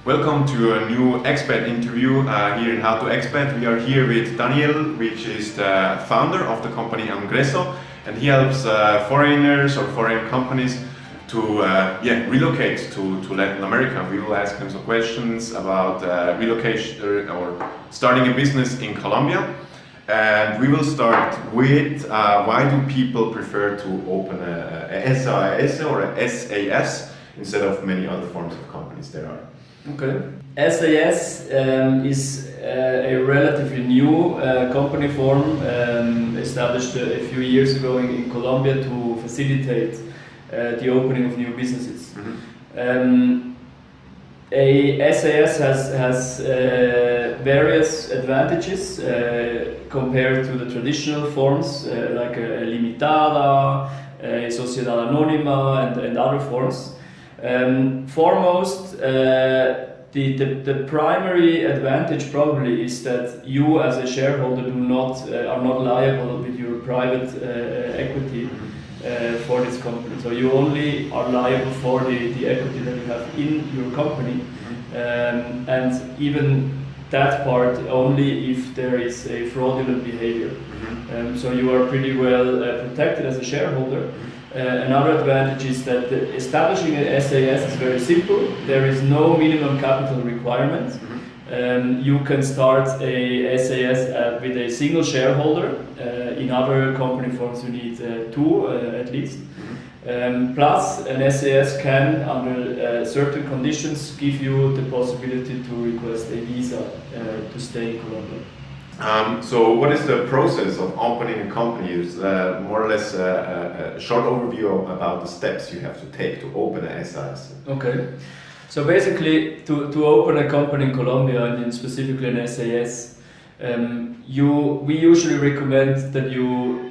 Welcome to a new expat interview here in How to Expat. We are here with Daniel, which is the founder of the company Ongresso, and he helps foreigners or foreign companies to relocate to Latin America. We will ask him some questions about relocation or starting a business in Colombia. And we will start with why do people prefer to open a SAS or a SAS instead of many other forms of companies there are. Okay. SAS is a relatively new company form established a few years ago in Colombia to facilitate the opening of new businesses. Mm-hmm. A SAS has various advantages compared to the traditional forms like a limitada, a sociedad anónima, and other forms. Foremost, the primary advantage probably is that you as a shareholder are not liable with your private equity for this company. So you only are liable for the equity that you have in your company, and even that part only if there is a fraudulent behavior. So you are pretty well protected as a shareholder. Another advantage is that establishing a SAS is very simple. There is no minimum capital requirement. You can start a SAS with a single shareholder. In other company forms you need two at least. Plus an SAS can, under certain conditions, give you the possibility to request a visa to stay in Colombia. So what is the process of opening a company? Is more or less a short overview about the steps you have to take to open a SAS. Okay. So basically, to open a company in Colombia, and specifically an SAS, we usually recommend that you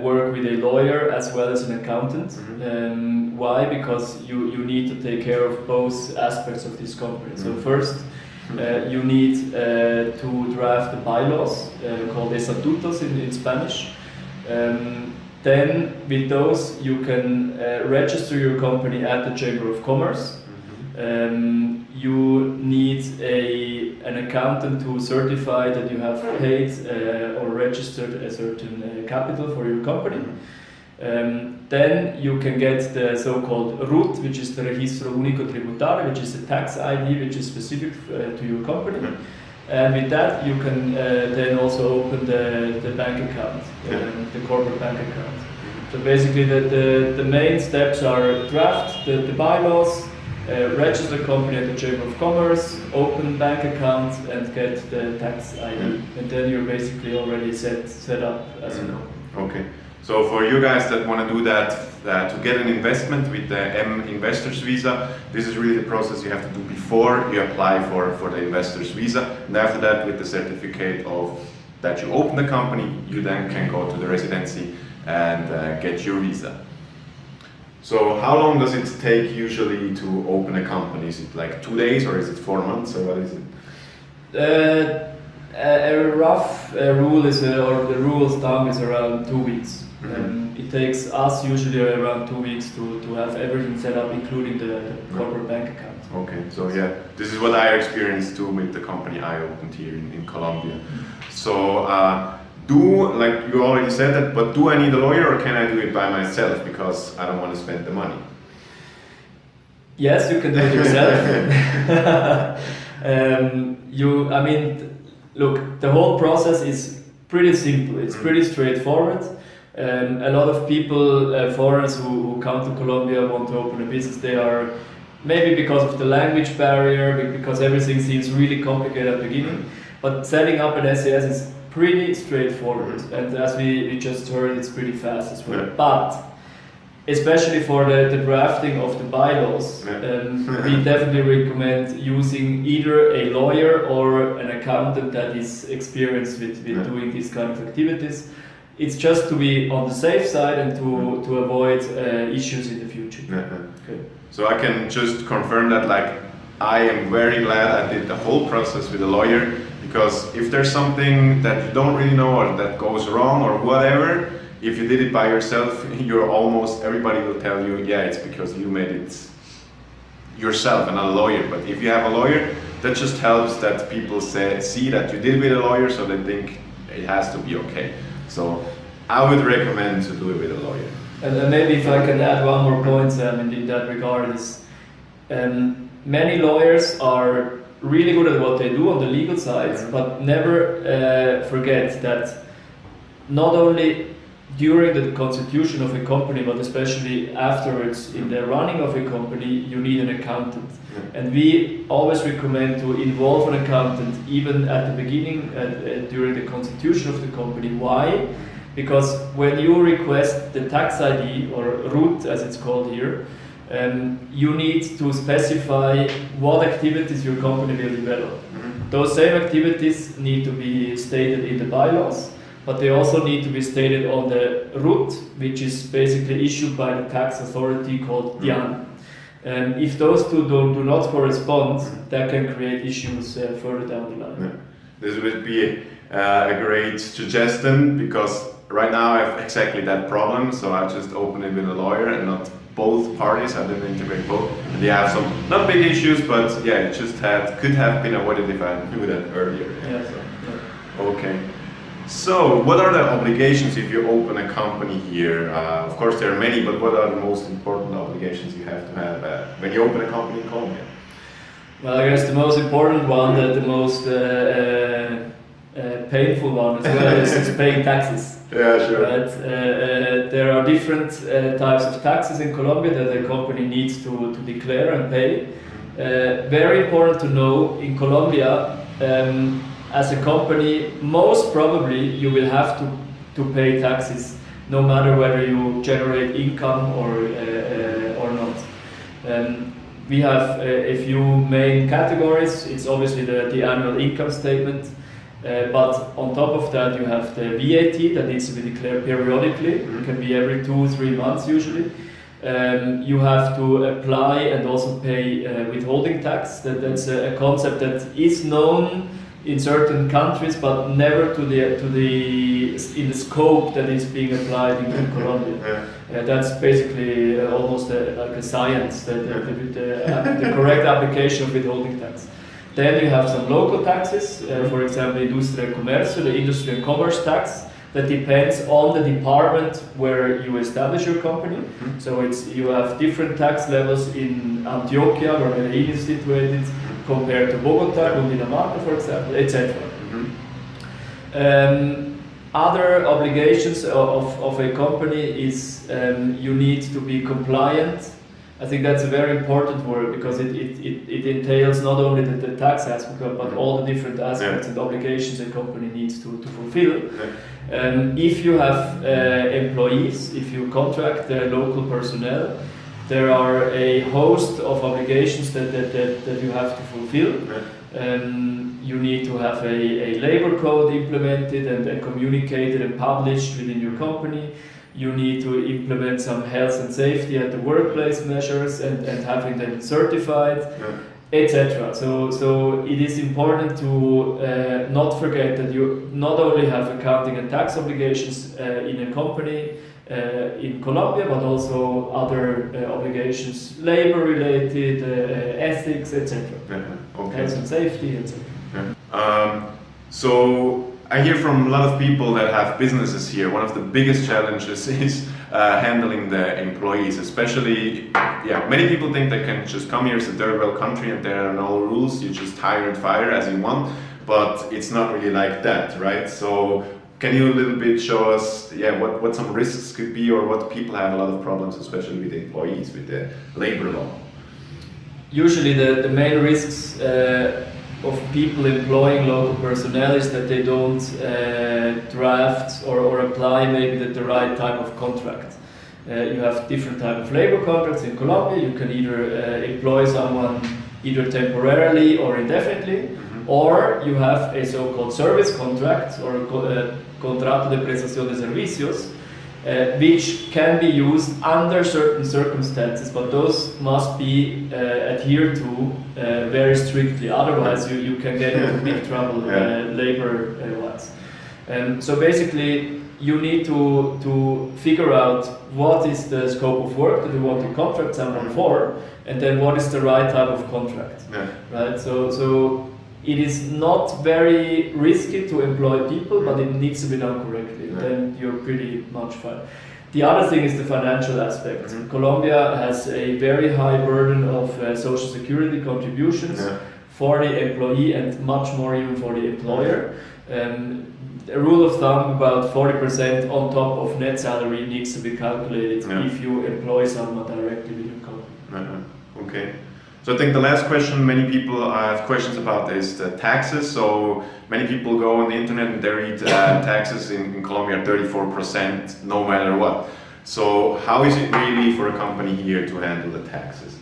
work with a lawyer as well as an accountant. Why? Because you need to take care of both aspects of this company. So first, you need to draft the bylaws called estatutos in Spanish. Then with those you can register your company at the Chamber of Commerce. You need an accountant to certify that you have paid or registered a certain capital for your company. Then you can get the so-called RUT, which is the Registro Único Tributario, which is a tax ID which is specific to your company. And with that you can then also open the bank account, the corporate bank account. So basically the main steps are draft the bylaws, register the company at the Chamber of Commerce, open bank account and get the tax ID. And then you're basically already set up as a company. Okay. So for you guys that want to do that, to get an investment with the Investors Visa, this is really the process you have to do before you apply for the Investors Visa. And after that, with the certificate of that you open the company, you then can go to the residency and get your visa. So how long does it take usually to open a company? Is it like 2 days or is it 4 months or what is it? A rough rule is, or the rule of thumb is around 2 weeks. It takes us usually around 2 weeks to have everything set up, including the corporate bank account. Okay, so yeah, this is what I experienced too with the company I opened here in Colombia. So like you already said that, but do I need a lawyer or can I do it by myself because I don't want to spend the money? Yes, you can do it yourself. Look, the whole process is pretty simple. It's pretty straightforward. A lot of people, foreigners who come to Colombia want to open a business. They are maybe because of the language barrier, because everything seems really complicated at the beginning. But setting up an SAS is pretty straightforward, and as we just heard, it's pretty fast as well. But especially for the drafting of the bylaws, we definitely recommend using either a lawyer or an accountant that is experienced with doing these kind of activities. It's just to be on the safe side and to avoid issues in the future. Okay. So I can just confirm that I am very glad I did the whole process with a lawyer, because if there's something that you don't really know or that goes wrong or whatever, if you did it by yourself, everybody will tell you, yeah, it's because you made it yourself and not a lawyer. But if you have a lawyer, that just helps that people see that you did with a lawyer, so they think it has to be okay. So I would recommend to do it with a lawyer. And maybe if I can add one more point, Sam, in that regard, is many lawyers are really good at what they do on the legal side, but never forget that not only during the constitution of a company, but especially afterwards in the running of a company, you need an accountant. And we always recommend to involve an accountant even at the beginning, during the constitution of the company. Why? Because when you request the tax ID, or RUT as it's called here, you need to specify what activities your company will develop. Those same activities need to be stated in the bylaws, but they also need to be stated on the RUT, which is basically issued by the tax authority called DIAN. If those two do not correspond, that can create issues further down the line. This would be a great suggestion, because right now I have exactly that problem, so I just open it with a lawyer and not both parties. I didn't integrate both. And they have some, not big issues, but yeah, it just could have been avoided if I knew that earlier. Yeah. Okay. So, what are the obligations if you open a company here? Of course, there are many, but what are the most important obligations you have to have when you open a company in Colombia? Well, I guess the most important one, the most painful one as well, is paying taxes. Yeah, sure. Right? There are different types of taxes in Colombia that a company needs to declare and pay. Very important to know, in Colombia, as a company, most probably you will have to pay taxes, no matter whether you generate income or not. We have a few main categories. It's obviously the annual income statement, but on top of that you have the VAT that needs to be declared periodically. It can be every 2-3 months usually. You have to apply and also pay withholding tax. That's a concept that is known in certain countries, but never in the scope that is being applied in Colombia. That's basically almost like a science, the correct application of withholding tax. Then you have some local taxes, for example, Industria y Comercio, the industry and commerce tax, that depends on the department where you establish your company. So you have different tax levels in Antioquia, where Medellin is situated, compared to Bogota, Cundinamarca, for example, etc. Other obligations of a company is you need to be compliant. I think that's a very important word, because it entails not only the tax aspect, but all the different aspects and obligations a company needs to fulfill. If you have employees, if you contract local personnel, there are a host of obligations that you have to fulfill. You need to have a labor code implemented and communicated and published within your company. You need to implement some health and safety at the workplace measures and having them certified, etc. So it is important to not forget that you not only have accounting and tax obligations in a company in Colombia, but also other obligations, labor related, ethics, etc. Okay. Health and safety, etc. So I hear from a lot of people that have businesses here, one of the biggest challenges is handling the employees, especially, many people think they can just come here, it's a third world country and there are no rules, you just hire and fire as you want, but it's not really like that, right? So can you a little bit show us what some risks could be, or what people have a lot of problems, especially with the employees, with the labor law? Usually the main risks of people employing local personnel is that they don't draft or apply maybe the right type of contract. You have different type of labor contracts in Colombia. You can either employ someone either temporarily or indefinitely, or you have a so-called service contract or contrato de prestación de servicios, which can be used under certain circumstances, but those must be adhered to very strictly. Otherwise, you can get into big trouble labor-wise. So basically, you need to figure out what is the scope of work that you want to contract someone for, and then what is the right type of contract. Yeah. Right? So it is not very risky to employ people, but it needs to be done correctly. Yeah. Then you're pretty much fine. The other thing is the financial aspect. Mm-hmm. Colombia has a very high burden of social security contributions for the employee and much more even for the employer. A rule of thumb, about 40% on top of net salary needs to be calculated if you employ someone directly with your company. Okay. So I think the last question many people have questions about is the taxes. So many people go on the internet and they read taxes in Colombia are 34% no matter what. So how is it really for a company here to handle the taxes?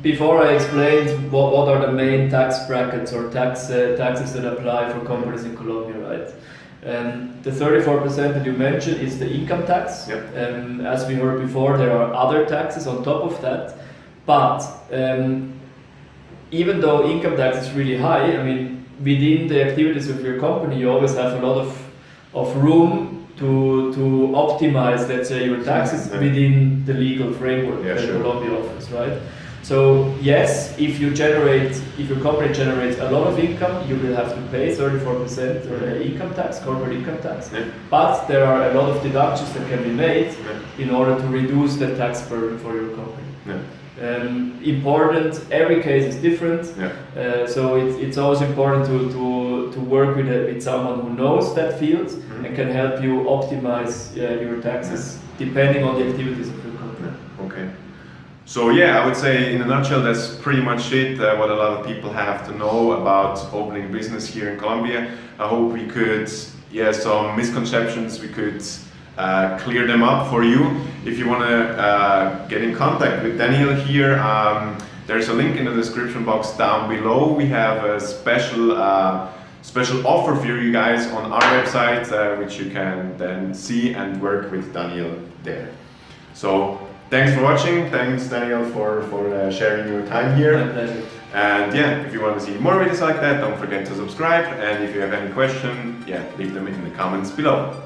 Before I explained what are the main tax brackets or taxes that apply for companies in Colombia, right? The 34% that you mentioned is the income tax. Yep. As we heard before, there are other taxes on top of that. But even though income tax is really high, I mean, within the activities of your company, you always have a lot of room to optimize, let's say, your taxes within the legal framework that Colombia offers, right? So yes, if your company generates a lot of income, you will have to pay 34% income tax, corporate income tax. Yeah. But there are a lot of deductions that can be made in order to reduce the tax burden for your company. Yeah. Important, every case is different. So it's always important to work with someone who knows that field and can help you optimize your taxes depending on the activities of your company. Okay. So yeah, I would say in a nutshell that's pretty much it, what a lot of people have to know about opening business here in Colombia. I hope we could, some misconceptions we could clear them up for you. If you want to get in contact with Daniel here, there's a link in the description box down below. We have a special offer for you guys on our website, which you can then see and work with Daniel there. So thanks for watching. Thanks, Daniel, for sharing your time here. My pleasure. And if you want to see more videos like that, don't forget to subscribe. And if you have any question, leave them in the comments below.